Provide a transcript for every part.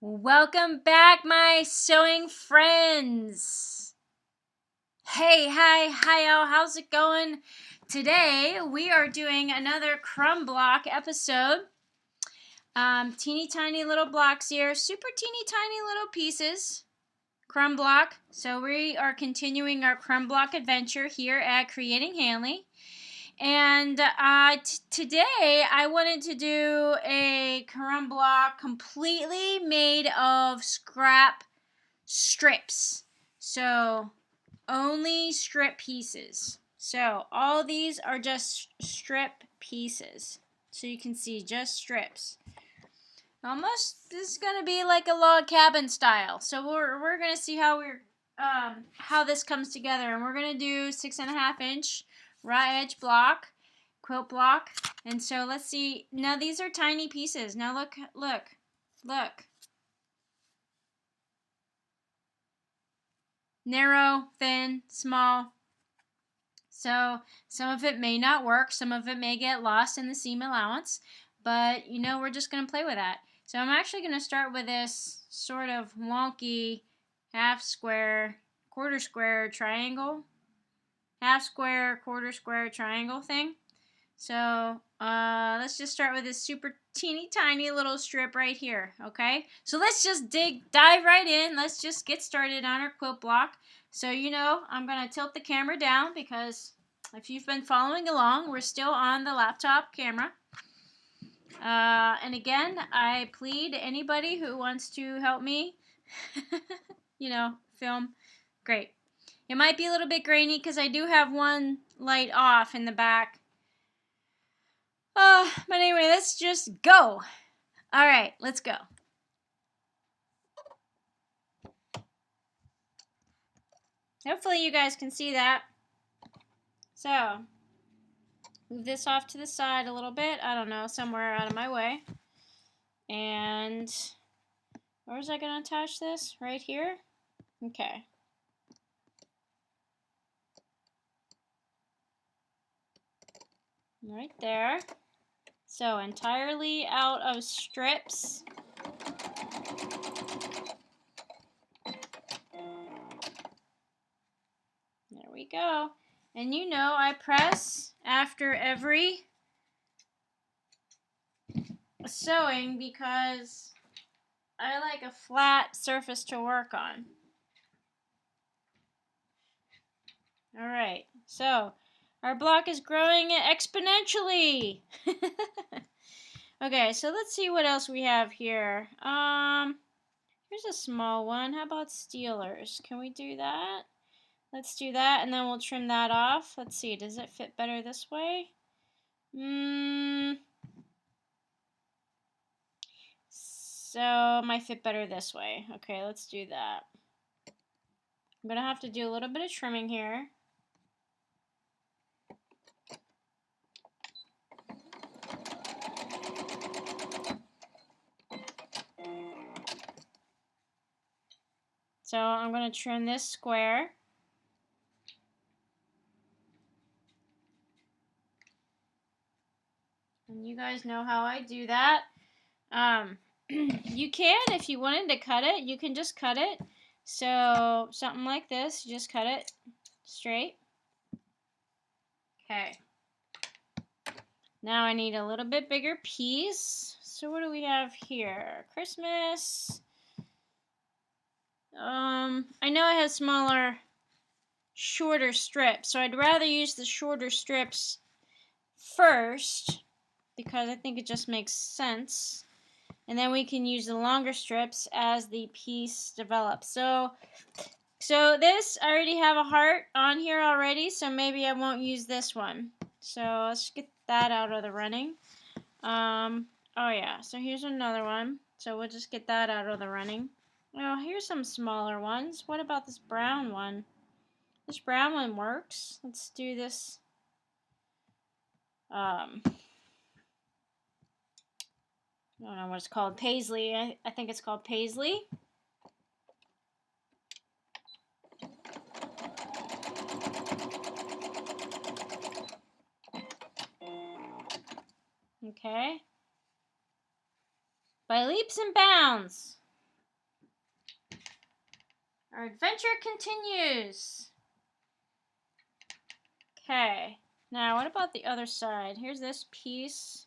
Welcome back, my sewing friends. Hey, hi, y'all. How's it going? Today we are doing another crumb block episode. Teeny tiny little blocks here, super teeny tiny little pieces. Crumb block. So we are continuing our crumb block adventure here at Creating Hanley. And today I wanted to do a crumb block completely made of scrap strips. So only strip pieces. So all these are just strip pieces. So you can see just strips. Almost this is gonna be like a log cabin style. So we're gonna see how this comes together, and we're gonna do 6.5 inch raw edge block, quilt block. And so let's see. Now these are tiny pieces. Now look. Narrow, thin, small. So some of it may not work. Some of it may get lost in the seam allowance. But we're just gonna play with that. So I'm actually going to start with this sort of wonky half square, quarter square triangle. Half square, quarter square triangle thing. So let's just start with this super teeny tiny little strip right here, okay? So let's just dive right in. Let's just get started on our quilt block. So I'm going to tilt the camera down because if you've been following along, we're still on the laptop camera. And again, I plead anybody who wants to help me, film. Great. It might be a little bit grainy because I do have one light off in the back. But anyway, let's just go. All right, let's go. Hopefully you guys can see that. So, move this off to the side a little bit. I don't know, somewhere out of my way. And where was I going to attach this? Right here? Okay. Right there. So entirely out of strips. There we go. And I press after every sewing because I like a flat surface to work on. Alright, so our block is growing exponentially. Okay, so let's see what else we have here. Here's a small one. How about Steelers? Can we do that? Let's do that, and then we'll trim that off. Let's see, does it fit better this way? So it might fit better this way. Okay, let's do that. I'm going to have to do a little bit of trimming here. So I'm going to trim this square. And you guys know how I do that. You can, if you wanted to cut it, you can just cut it. So something like this, you just cut it straight. Okay. Now I need a little bit bigger piece. So what do we have here? Christmas. I know it has smaller, shorter strips, so I'd rather use the shorter strips first because I think it just makes sense. And then we can use the longer strips as the piece develops. So this, I already have a heart on here already, so maybe I won't use this one. So let's get that out of the running. Oh yeah, so here's another one. So we'll just get that out of the running. Oh, here's some smaller ones. What about this brown one? This brown one works. Let's do this. I don't know what it's called. Paisley. I think it's called Paisley. Okay. By leaps and bounds. Our adventure continues. Okay. Now, what about the other side? Here's this piece.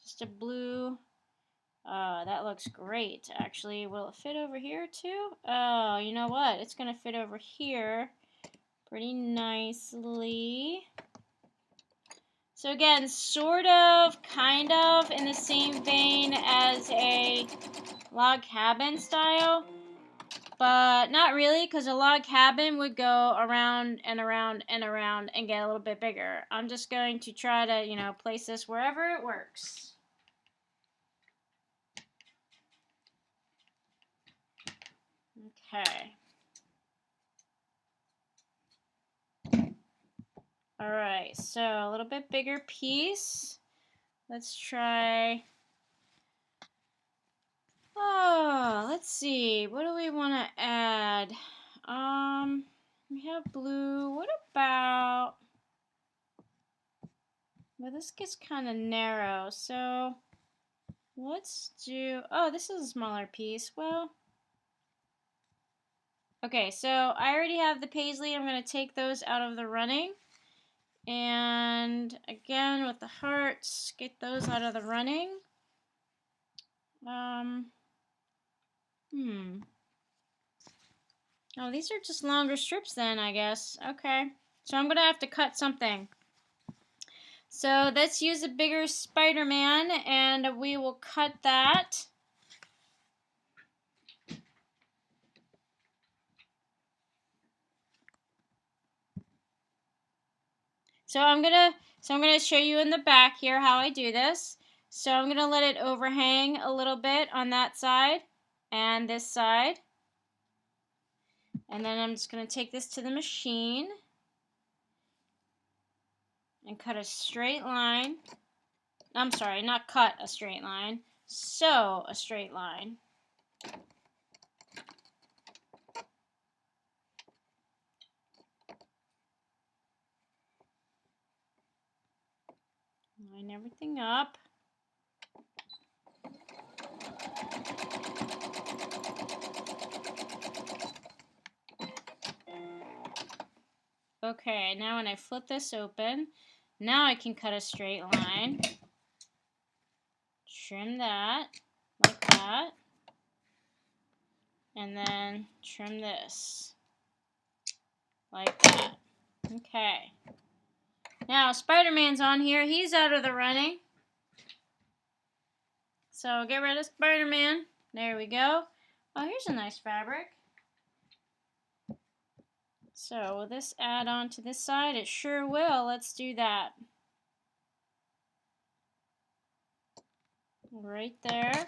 Just a blue. That looks great, actually. Will it fit over here, too? Oh, you know what? It's going to fit over here pretty nicely. So again, sort of, kind of, in the same vein as a log cabin style. But not really, because a log cabin would go around and around and around and get a little bit bigger. I'm just going to try to, you know, place this wherever it works. Okay. Alright, so a little bit bigger piece. Let's try... Oh, let's see. What do we want to add? We have blue. What about... Well, this gets kind of narrow, so let's do... Oh, this is a smaller piece. Well... Okay, so I already have the paisley. I'm going to take those out of the running. And again, with the hearts, get those out of the running. Oh, these are just longer strips then, I guess. Okay. So I'm going to have to cut something. So let's use a bigger Spider-Man, and we will cut that. So I'm gonna show you in the back here how I do this. So I'm gonna let it overhang a little bit on that side and this side. And then I'm just gonna take this to the machine and cut a straight line. I'm sorry, not cut a straight line, sew a straight line. Line everything up. Okay, now when I flip this open, now I can cut a straight line. Trim that, like that. And then trim this, like that. Okay. Now, Spider-Man's on here. He's out of the running. So, get rid of Spider-Man. There we go. Oh, here's a nice fabric. So, will this add on to this side? It sure will. Let's do that. Right there.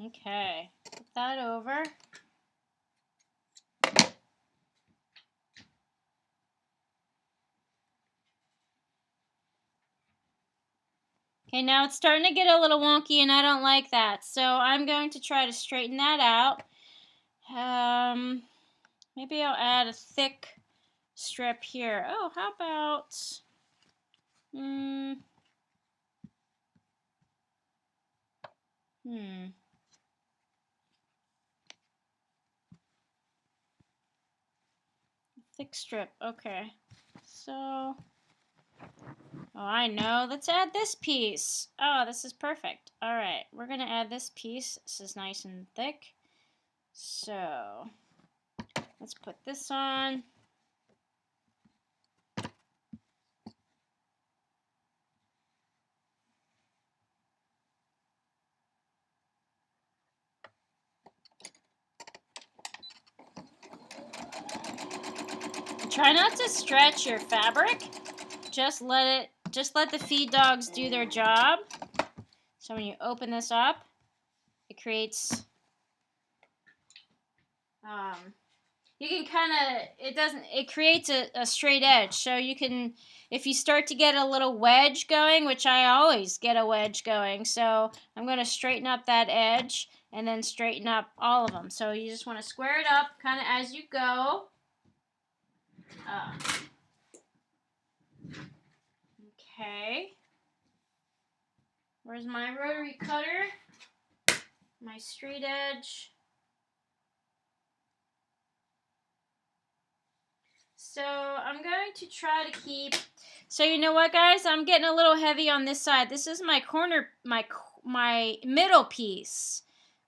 Okay. Put that over. Okay, now it's starting to get a little wonky and I don't like that. So I'm going to try to straighten that out. Maybe I'll add a thick strip here. Oh, how about... Thick strip. Okay. So... Oh, I know. Let's add this piece. Oh, this is perfect. Alright, we're going to add this piece. This is nice and thick. So, let's put this on. Try not to stretch your fabric. Just let the feed dogs do their job. So when you open this up, it creates you can kind of, it creates a straight edge. So you can, if you start to get a little wedge going, which I always get a wedge going, so I'm going to straighten up that edge and then straighten up all of them. So you just want to square it up kind of as you go. Okay. Where's my rotary cutter? My straight edge. So I'm going to try to keep, so you know what guys, I'm getting a little heavy on this side. This is my corner, my middle piece.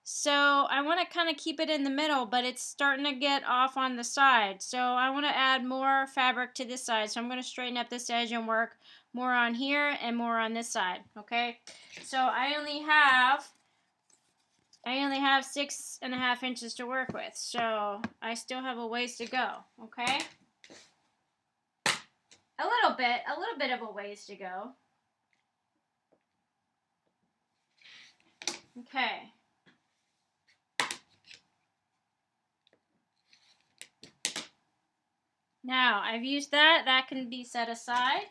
So I want to kind of keep it in the middle, but it's starting to get off on the side. So I want to add more fabric to this side. So I'm going to straighten up this edge and work more on here and more on this side, okay? So I only have 6.5 inches to work with. So I still have a ways to go, okay? A little bit of a ways to go. Okay. Now, I've used that. That can be set aside.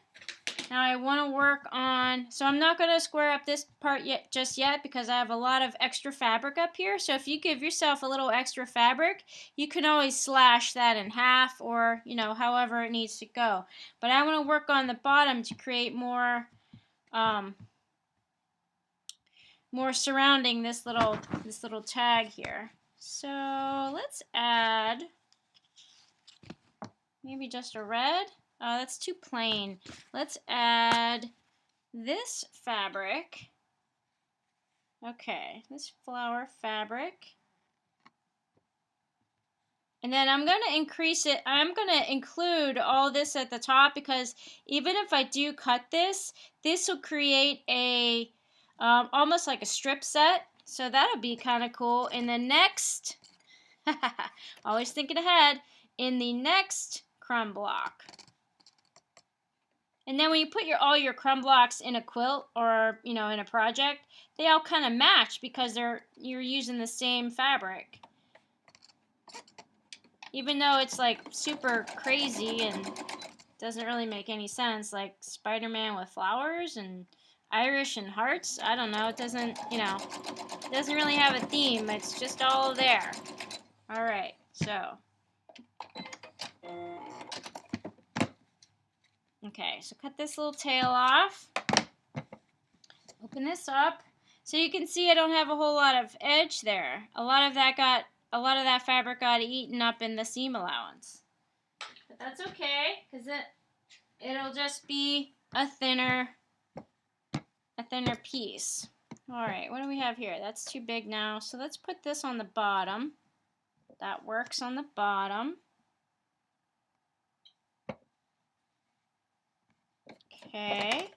Now I want to work on, so I'm not going to square up this part just yet because I have a lot of extra fabric up here. So if you give yourself a little extra fabric, you can always slash that in half or, you know, however it needs to go. But I want to work on the bottom to create more more surrounding this little tag here. So let's add maybe just a red. Oh, that's too plain. Let's add this fabric. Okay, this flower fabric. And then I'm going to increase it. I'm going to include all this at the top because even if I do cut this, this will create a almost like a strip set. So that'll be kind of cool. In the next, always thinking ahead, in the next crumb block. And then when you put all your crumb blocks in a quilt or, you know, in a project, they all kind of match because you're using the same fabric. Even though it's like super crazy and doesn't really make any sense, like Spider-Man with flowers and Irish and hearts. I don't know. It doesn't, you know, it doesn't really have a theme. It's just all there. All right, so. Okay, so cut this little tail off. Open this up. So you can see I don't have a whole lot of edge there. A lot of that fabric got eaten up in the seam allowance. But that's okay, because it'll just be a thinner piece. Alright, what do we have here? That's too big now. So let's put this on the bottom. That works on the bottom. Okay.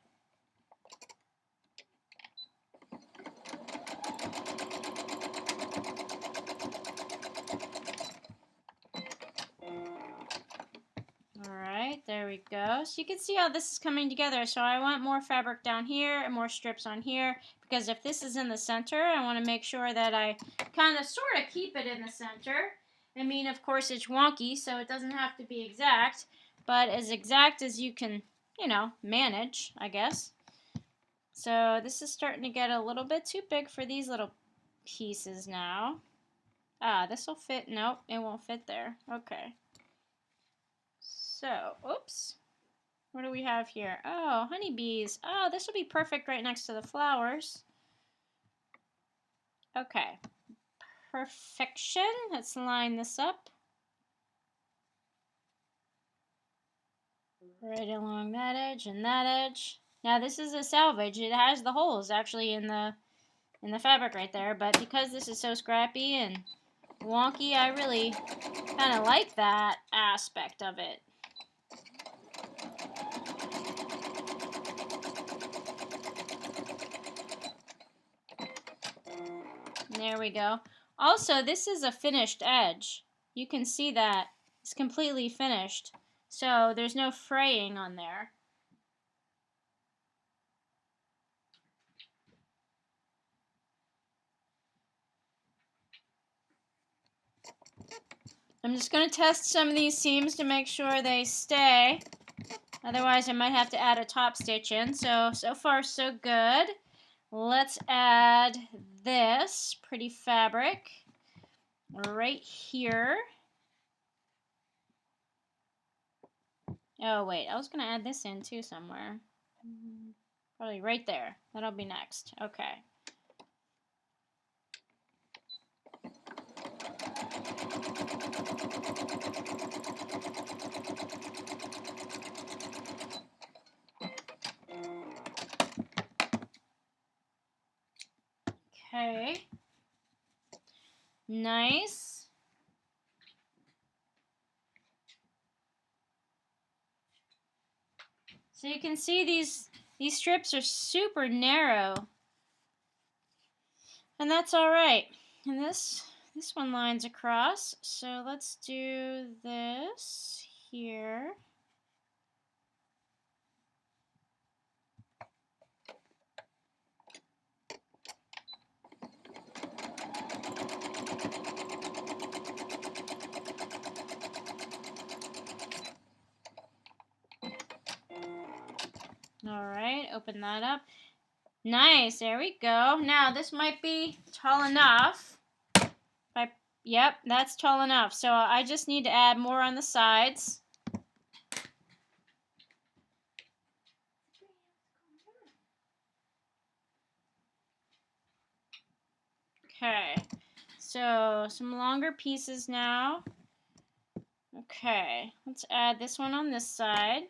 Alright, there we go. So you can see how this is coming together. So I want more fabric down here and more strips on here because if this is in the center, I want to make sure that I kind of sort of keep it in the center. I mean, of course, it's wonky, so it doesn't have to be exact, but as exact as you can, you know, manage, I guess. So this is starting to get a little bit too big for these little pieces now. Ah, this will fit. Nope, it won't fit there. Okay. So, oops. What do we have here? Oh, honeybees. Oh, this will be perfect right next to the flowers. Okay. Perfection. Let's line this up. Right along that edge and that edge. Now this is a salvage. It has the holes actually in the fabric right there, but because this is so scrappy and wonky, I really kind of like that aspect of it. There we go. Also, this is a finished edge. You can see that it's completely finished. So there's no fraying on there. I'm just going to test some of these seams to make sure they stay. Otherwise, I might have to add a top stitch in. So far, so good. Let's add this pretty fabric right here. Oh, wait. I was going to add this in, too, somewhere. Probably right there. That'll be next. Okay. Okay. Nice. So you can see these strips are super narrow. And that's all right. And this one lines across. So let's do this here. All right, open that up. Nice, there we go. Now this might be tall enough. Yep, that's tall enough. So I just need to add more on the sides. Okay, so some longer pieces now. Okay, let's add this one on this side.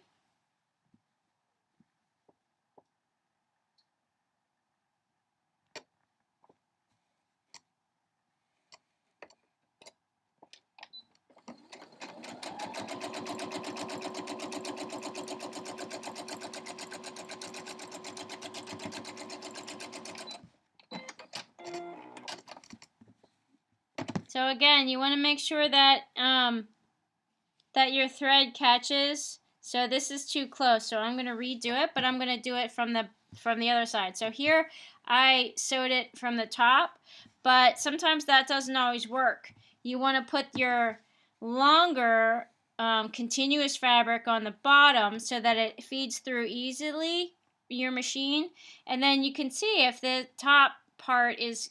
So again, you want to make sure that that your thread catches. So this is too close, so I'm going to redo it, but I'm going to do it from the other side. So here I sewed it from the top, but sometimes that doesn't always work. You want to put your longer continuous fabric on the bottom so that it feeds through easily your machine, and then you can see if the top part is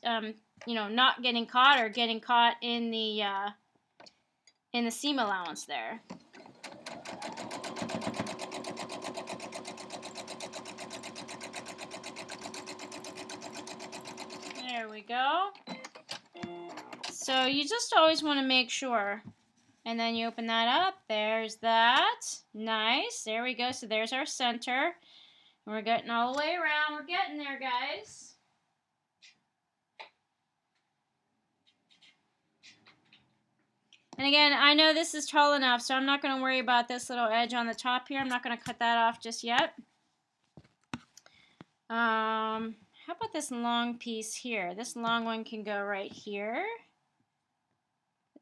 you know, not getting caught or getting caught in the seam allowance there. There we go. So you just always want to make sure. And then you open that up. There's that. Nice. There we go. So there's our center. And we're getting all the way around. We're getting there, guys. And again, I know this is tall enough, so I'm not going to worry about this little edge on the top here. I'm not going to cut that off just yet. How about this long piece here? This long one can go right here.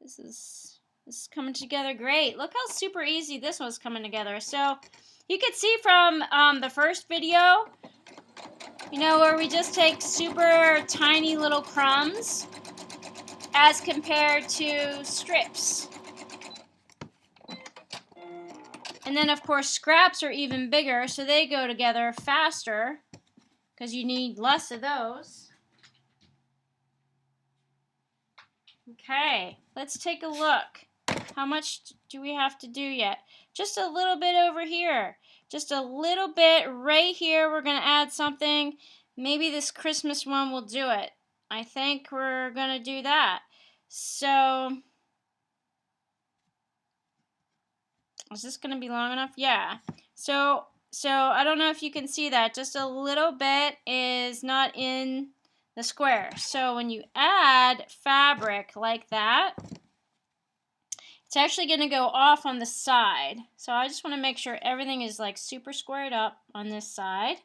This is coming together great. Look how super easy this one's coming together. So you could see from the first video, you know, where we just take super tiny little crumbs as compared to strips. And then, of course, scraps are even bigger, so they go together faster because you need less of those. Okay, let's take a look. How much do we have to do yet? Just a little bit over here. Just a little bit right here. We're going to add something. Maybe this Christmas one will do it. I think we're going to do that. So, is this going to be long enough? Yeah. So I don't know if you can see that. Just a little bit is not in the square. So when you add fabric like that, it's actually going to go off on the side. So I just want to make sure everything is like super squared up on this side.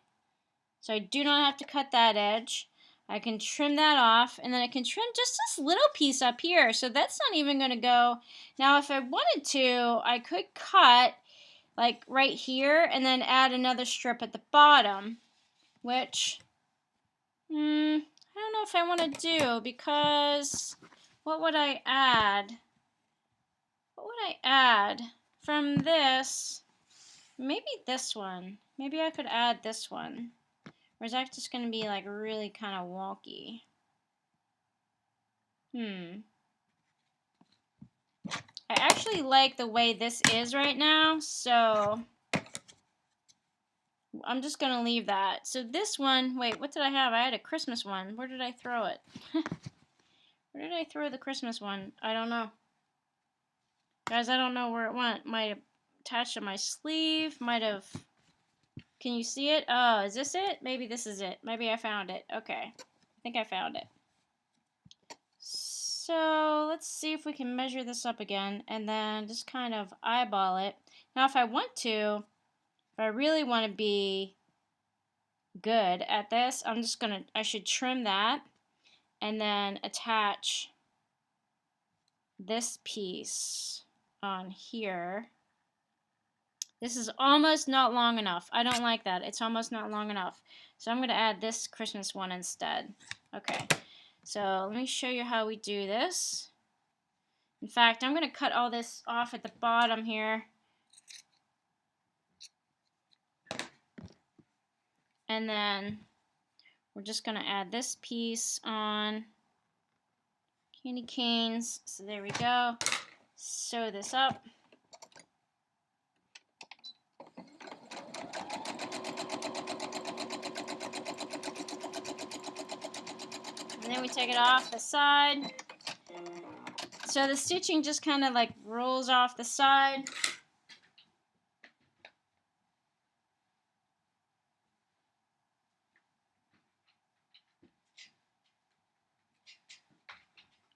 So I do not have to cut that edge. I can trim that off, and then I can trim just this little piece up here. So that's not even going to go. Now if I wanted to, I could cut like right here and then add another strip at the bottom, which I don't know if I want to do, because what would I add? What would I add from this? Maybe this one. Maybe I could add this one. Or is that just going to be like really kind of wonky? I actually like the way this is right now, so I'm just going to leave that. So this one, wait, what did I have? I had a Christmas one. Where did I throw it? Where did I throw the Christmas one? I don't know. Guys, I don't know where it went. Might have attached to my sleeve. Might have... Can you see it? Oh, is this it? Maybe this is it. Maybe I found it. Okay. I think I found it. So let's see if we can measure this up again and then just kind of eyeball it. Now if I want to, if I really want to be good at this, I should trim that and then attach this piece on here. This is almost not long enough. I don't like that. It's almost not long enough. So I'm going to add this Christmas one instead. Okay. So let me show you how we do this. In fact, I'm going to cut all this off at the bottom here. And then we're just going to add this piece on candy canes. So there we go. Sew this up. And then we take it off the side. So the stitching just kind of like rolls off the side.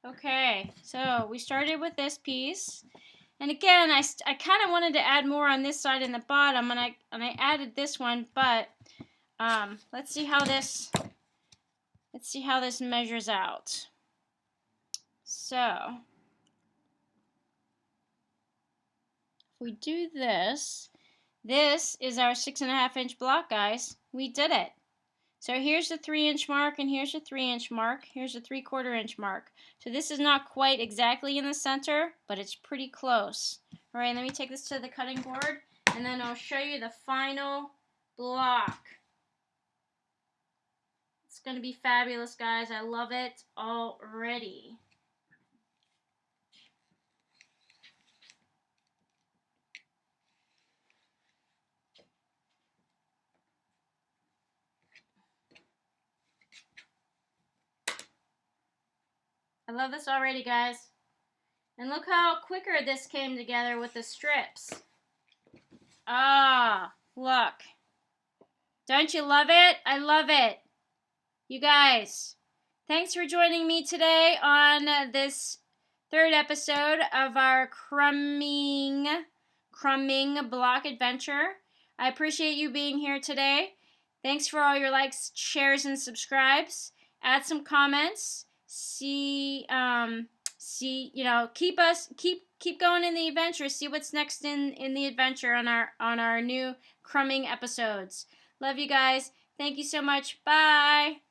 Okay, so we started with this piece. And again, I kind of wanted to add more on this side and the bottom, and I added this one, but let's see how this measures out. So if we do this, this is our 6.5 inch block, guys. We did it. So here's the 3-inch mark, and here's the 3-inch mark. Here's the 3/4 inch mark. So this is not quite exactly in the center, but it's pretty close. All right, let me take this to the cutting board, and then I'll show you the final block. It's going to be fabulous, guys. I love it already. I love this already, guys. And look how quicker this came together with the strips. Ah, look. Don't you love it? I love it. You guys, thanks for joining me today on this 3rd episode of our crumbing block adventure. I appreciate you being here today. Thanks for all your likes, shares, and subscribes. Add some comments. Keep going in the adventure. See what's next in the adventure on our new crumbing episodes. Love you guys. Thank you so much. Bye.